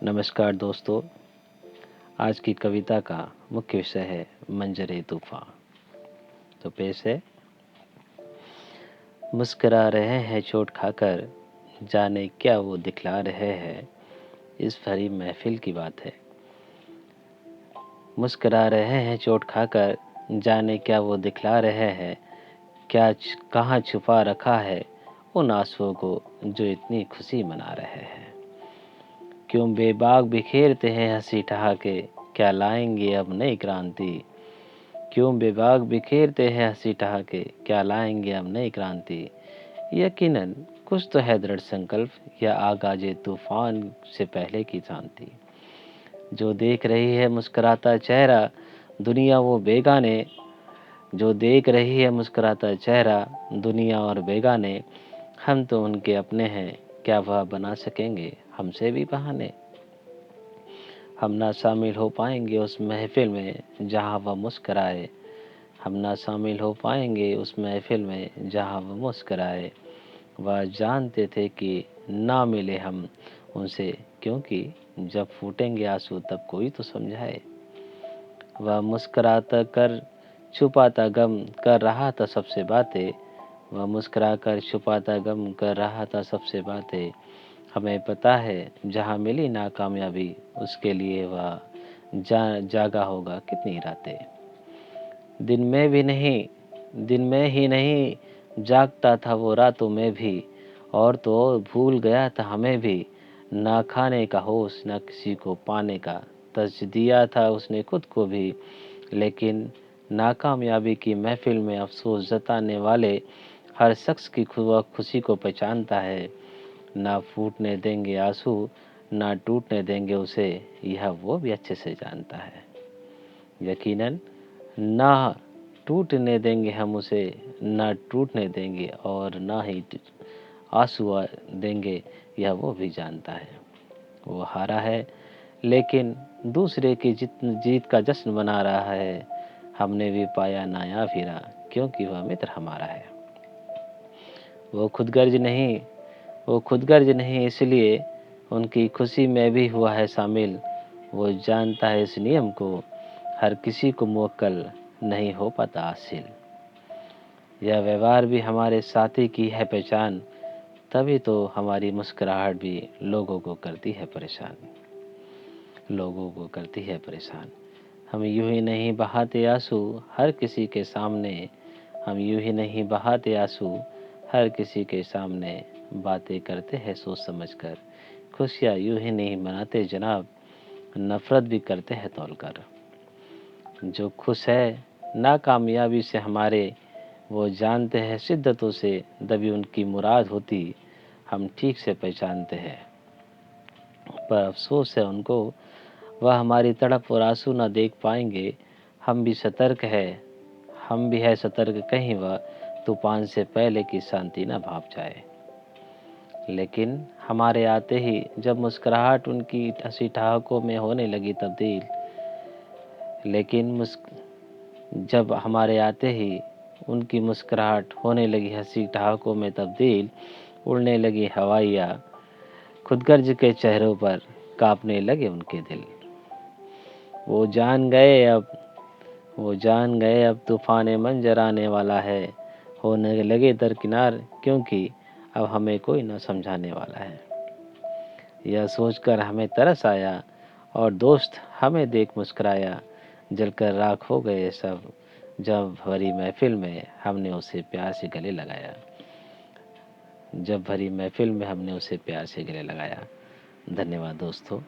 नमस्कार दोस्तों। आज की कविता का मुख्य विषय है मंजरे तूफ़ान। तो पेश है। मुस्कुरा रहे हैं चोट खाकर, जाने क्या वो दिखला रहे हैं, इस भरी महफ़िल की बात है। मुस्कुरा रहे हैं चोट खाकर, जाने क्या वो दिखला रहे हैं, कहाँ छुपा रखा है उन आँसुओं को जो इतनी खुशी मना रहे हैं। क्यों बेबाक बिखेरते हैं हँसी ठहाके, क्या लाएंगे अब नई क्रांति। क्यों बेबाक बिखेरते हैं हँसी ठहाके, क्या लाएंगे अब नई क्रांति। यकीनन कुछ तो है दृढ़ संकल्प या आगाज़े तूफान से पहले की शांति। जो देख रही है मुस्कुराता चेहरा दुनिया वो बेगाने, जो देख रही है मुस्कुराता चेहरा दुनिया और बेगाने, हम तो उनके अपने हैं, क्या वह बना सकेंगे हमसे भी बहाने। हम ना शामिल हो पाएंगे उस महफिल में जहाँ वह मुस्कराए, हम ना शामिल हो पाएंगे उस महफिल में जहाँ वह मुस्कराए। वह जानते थे कि ना मिले हम उनसे, क्योंकि जब फूटेंगे आंसू तब कोई तो समझाए। वह मुस्कुराता कर छुपाता गम कर रहा था सबसे बातें, वह मुस्कुरा कर छुपाता गम कर रहा था सबसे बातें। हमें पता है जहाँ मिली नाकामयाबी उसके लिए वह जागा होगा कितनी रातें। दिन में ही नहीं जागता था वो रातों में भी, और तो और भूल गया था हमें भी। ना खाने का होश ना किसी को पाने का, तज दिया था उसने खुद को भी। लेकिन नाकामयाबी की महफिल में अफसोस जताने वाले हर शख्स की खुशी को पहचानता है। ना फूटने देंगे आंसू ना टूटने देंगे उसे, यह वो भी अच्छे से जानता है। यकीनन ना टूटने देंगे हम उसे, ना टूटने देंगे और ना ही आंसू देंगे, यह वो भी जानता है। वो हारा है लेकिन दूसरे की जीत का जश्न मना रहा है। हमने भी पाया नायाब हीरा, क्योंकि वह मित्र हमारा है। वो खुदगर्ज नहीं वो खुदगर्ज नहीं इसलिए उनकी खुशी में भी हुआ है शामिल। वो जानता है इस नियम को, हर किसी को मुवक्कल नहीं हो पाता हासिल। यह व्यवहार भी हमारे साथी की है पहचान, तभी तो हमारी मुस्कुराहट भी लोगों को करती है परेशान। हम यूं ही नहीं बहाते आंसू हर किसी के सामने, हम यूं ही नहीं बहाते आंसू हर किसी के सामने। बातें करते हैं सोच समझकर, खुशियाँ यूं ही नहीं मनाते जनाब, नफरत भी करते हैं तौलकर। जो खुश है नाकामयाबी से हमारे, वो जानते हैं शिद्दतों से दबी उनकी मुराद होती, हम ठीक से पहचानते हैं। पर अफसोस है उनको, वह हमारी तड़प और आंसू ना देख पाएंगे। हम भी है सतर्क कहीं वह तूफान से पहले की शांति न भाप जाए। लेकिन हमारे आते ही जब मुस्कुराहट उनकी हंसी ठहाकों में होने लगी तब्दील, जब हमारे आते ही उनकी मुस्कुराहट होने लगी हंसी ठहाकों में तब्दील, उड़ने लगी हवाइयाँ खुदगर्ज के चेहरों पर, कांपने लगे उनके दिल। वो जान गए अब तूफान मंजर आने वाला है, होने लगे दरकिनार क्योंकि अब हमें कोई न समझाने वाला है। यह सोचकर हमें तरस आया और दोस्त हमें देख मुस्कुराया, जलकर राख हो गए सब जब भरी महफिल में हमने उसे प्यार से गले लगाया। धन्यवाद दोस्तों।